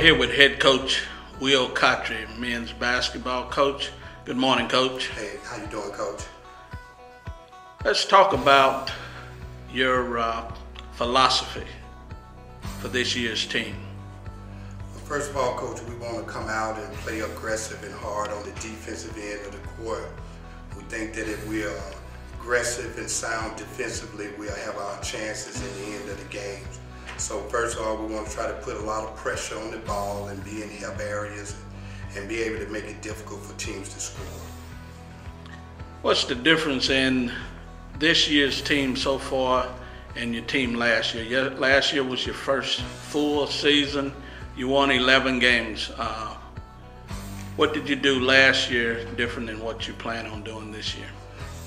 here with head coach Will Cotchery, men's basketball coach. Good morning, coach. Hey, how you doing, coach? Let's talk about your philosophy for this year's team. Well, first of all, coach, we want to come out and play aggressive and hard on the defensive end of the court. We think that if we are aggressive and sound defensively, we'll have our chances at the end of the games. So first of all, we want to try to put a lot of pressure on the ball and be in help areas and be able to make it difficult for teams to score. What's the difference in this year's team so far and your team last year? Last year was your first full season. You won 11 games. What did you do last year different than what you plan on doing this year?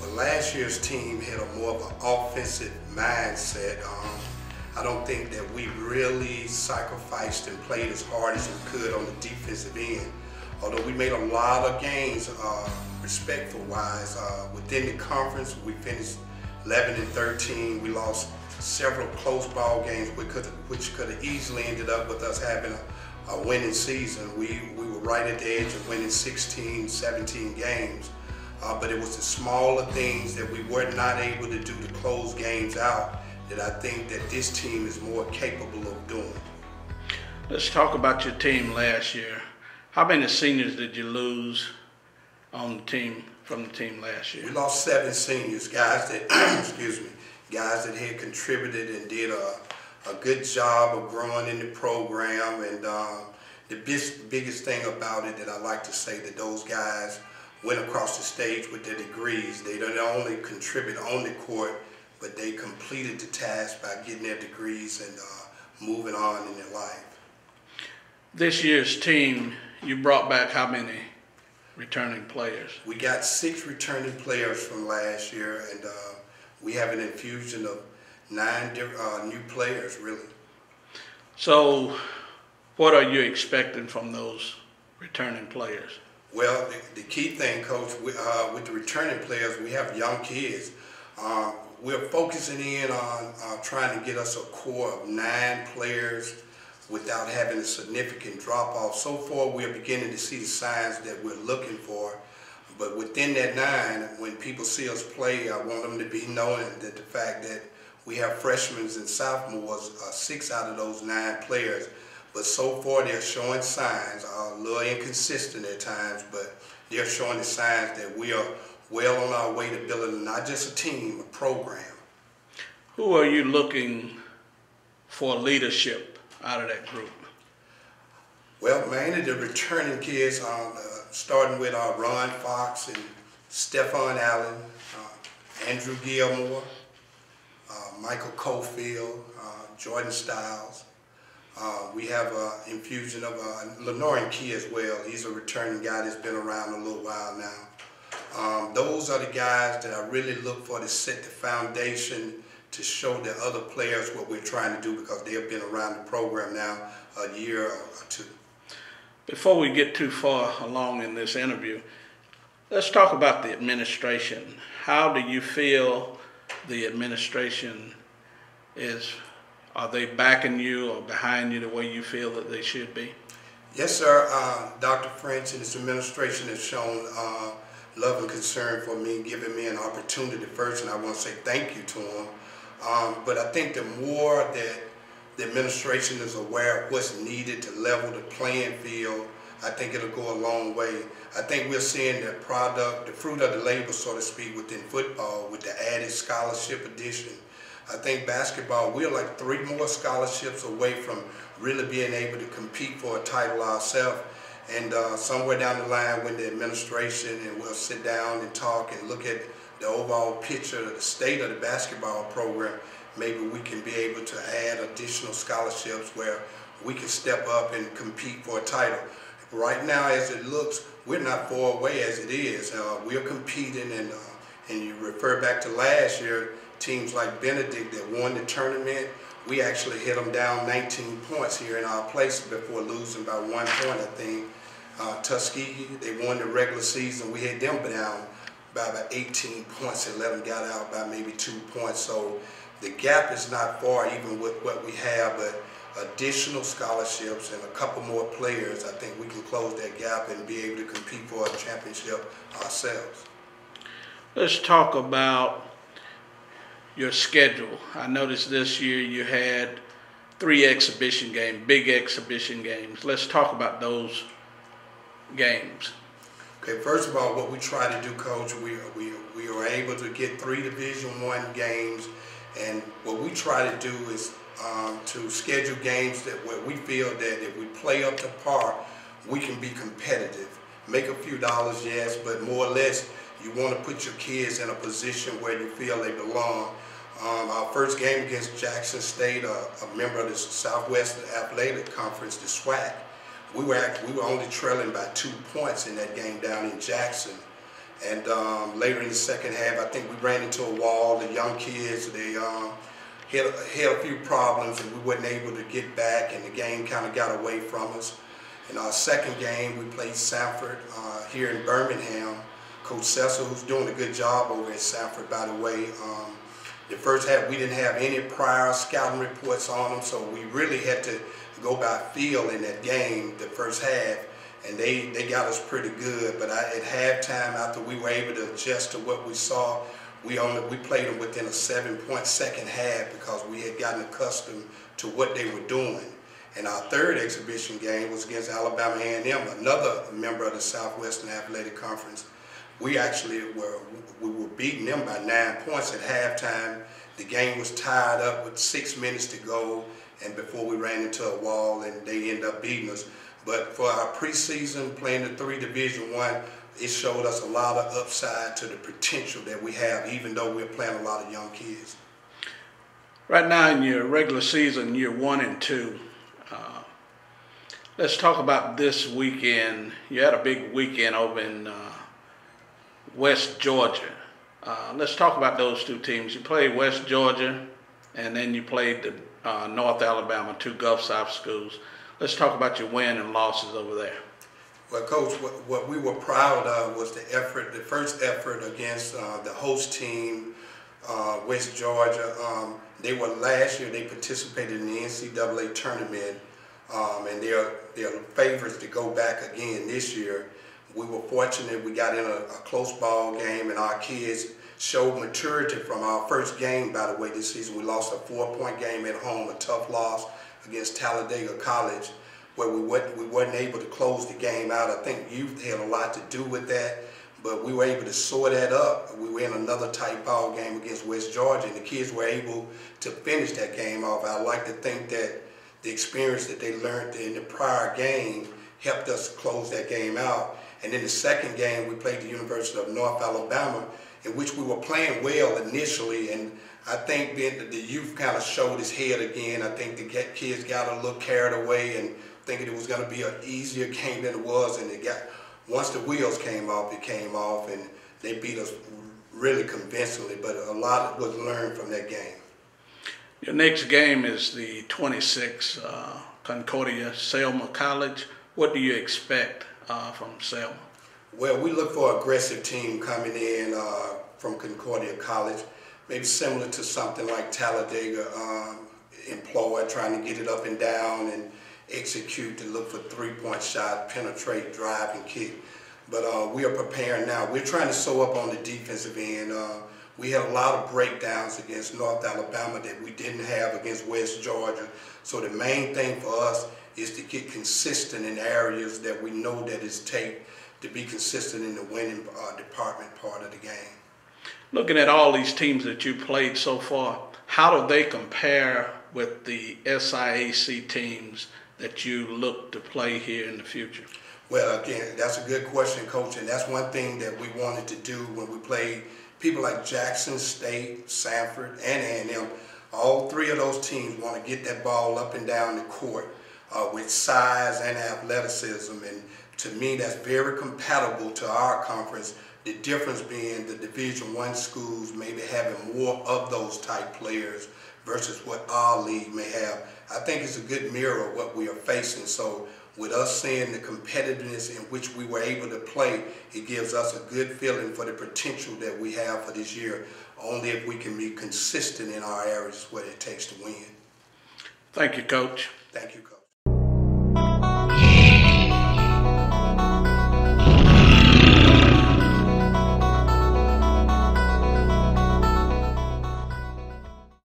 Well, last year's team had a more of an offensive mindset. I don't think that we really sacrificed and played as hard as we could on the defensive end. Although we made a lot of gains respectful-wise. Within the conference, we finished 11-13. We lost several close ball games which could have easily ended up with us having a winning season. We were right at the edge of winning 16, 17 games. But it was the smaller things that we were not able to do to close games out that I think that this team is more capable of doing. Let's talk about your team last year. How many seniors did you lose on the team from the team last year? We lost 7 seniors, guys that guys that had contributed and did a good job of growing in the program. And the biggest thing about it that I like to say that those guys went across the stage with their degrees. They don't only contribute on the court, but they completed the task by getting their degrees and moving on in their life. This year's team, you brought back how many returning players? We got 6 returning players from last year, and we have an infusion of 9 new players, really. So what are you expecting from those returning players? Well, the key thing, Coach, with the returning players, we have young kids. We're focusing in on trying to get us a core of 9 players without having a significant drop-off. So far, we're beginning to see the signs that we're looking for. But within that 9, when people see us play, I want them to be knowing that the fact that we have freshmen and sophomores, 6 out of those 9 players. But so far, they're showing signs, a little inconsistent at times, but they're showing the signs that we are well on our way to building not just a team, a program. Who are you looking for leadership out of that group? Well, mainly the returning kids, starting with Ron Fox and Stephon Allen, Andrew Gilmore, Michael Cofield, Jordan Stiles. We have an infusion of Lenorean Key as well. He's a returning guy that's been around a little while now. Those are the guys that I really look for to set the foundation to show the other players what we're trying to do because they have been around the program now a year or 2. Before we get too far along in this interview, let's talk about the administration. How do you feel the administration is? Are they backing you or behind you the way you feel that they should be? Yes, sir. Dr. French and his administration has shown love and concern for me, giving me an opportunity first, and I want to say thank you to him. But I think the more that the administration is aware of what's needed to level the playing field, I think it'll go a long way. I think we're seeing the product, the fruit of the labor, so to speak, within football with the added scholarship addition. I think basketball, we're like 3 more scholarships away from really being able to compete for a title ourselves. And somewhere down the line when the administration and we'll sit down and talk and look at the overall picture of the state of the basketball program, maybe we can be able to add additional scholarships where we can step up and compete for a title. Right now, as it looks, we're not far away as it is. We're competing, and you refer back to last year, teams like Benedict that won the tournament, we actually hit them down 19 points here in our place before losing by 1 point, I think. Tuskegee, they won the regular season. We had them down by about 18 points and let them got out by maybe 2 points. So the gap is not far even with what we have, but additional scholarships and a couple more players, I think we can close that gap and be able to compete for a championship ourselves. Let's talk about your schedule. I noticed this year you had 3 exhibition games, big exhibition games. Let's talk about those games. Okay, first of all, what we try to do, Coach, we were able to get 3 Division I games, and what we try to do is to schedule games that where we feel that if we play up to par, we can be competitive. Make a few dollars, yes, but more or less, you want to put your kids in a position where you feel they belong. Our first game against Jackson State, a member of the Southwest Athletic Conference, the SWAC, we were only trailing by 2 points in that game down in Jackson. And later in the second half, I think we ran into a wall. The young kids, they had a few problems, and we weren't able to get back, and the game kind of got away from us. In our second game, we played Sanford here in Birmingham. Coach Cecil, who's doing a good job over at Sanford, by the way. The first half, we didn't have any prior scouting reports on them, so we really had to go by feel in that game, the first half, and they got us pretty good. But at halftime, after we were able to adjust to what we saw, we played them within a 7-point second half because we had gotten accustomed to what they were doing. And our third exhibition game was against Alabama A&M, another member of the Southwestern Athletic Conference. We were beating them by 9 points at halftime. The game was tied up with 6 minutes to go, and before we ran into a wall, and they ended up beating us. But for our preseason, playing the 3 Division I, it showed us a lot of upside to the potential that we have, even though we're playing a lot of young kids. Right now in your regular season, you're 1-2. Let's talk about this weekend. You had a big weekend over in West Georgia. Let's talk about those 2 teams. You played West Georgia, and then you played the North Alabama, 2 Gulf South schools. Let's talk about your win and losses over there. Well, Coach, what we were proud of was the first effort against the host team, West Georgia. Last year, they participated in the NCAA tournament, and they're favorites to go back again this year. We were fortunate we got in a close ball game, and our kids showed maturity from our first game, by the way, this season. We lost a 4-point game at home, a tough loss against Talladega College, where we weren't able to close the game out. I think youth had a lot to do with that, but we were able to sort that up. We were in another tight ball game against West Georgia, and the kids were able to finish that game off. I like to think that the experience that they learned in the prior game helped us close that game out. And in the second game, we played the University of North Alabama, in which we were playing well initially, and I think then the youth kind of showed his head again. I think the kids got a little carried away and thinking it was going to be an easier game than it was, and once the wheels came off, it came off, and they beat us really convincingly, but a lot was learned from that game. Your next game is the 26 Concordia Selma College. What do you expect from Selma? Well, we look for an aggressive team coming in from Concordia College, maybe similar to something like Talladega employed, trying to get it up and down and execute to look for 3-point shots, penetrate, drive, and kick. But we are preparing now. We're trying to sew up on the defensive end. We had a lot of breakdowns against North Alabama that we didn't have against West Georgia. So the main thing for us is to get consistent in areas that we know that it's take to be consistent in the winning department part of the game. Looking at all these teams that you played so far, how do they compare with the SIAC teams that you look to play here in the future? Well, again, that's a good question, Coach, and that's one thing that we wanted to do when we played people like Jackson State, Sanford, and A&M. All 3 of those teams want to get that ball up and down the court with size and athleticism, and to me, that's very compatible to our conference. The difference being the Division I schools maybe having more of those type players versus what our league may have. I think it's a good mirror of what we are facing. So with us seeing the competitiveness in which we were able to play, it gives us a good feeling for the potential that we have for this year, only if we can be consistent in our areas what it takes to win. Thank you, Coach. Thank you, Coach.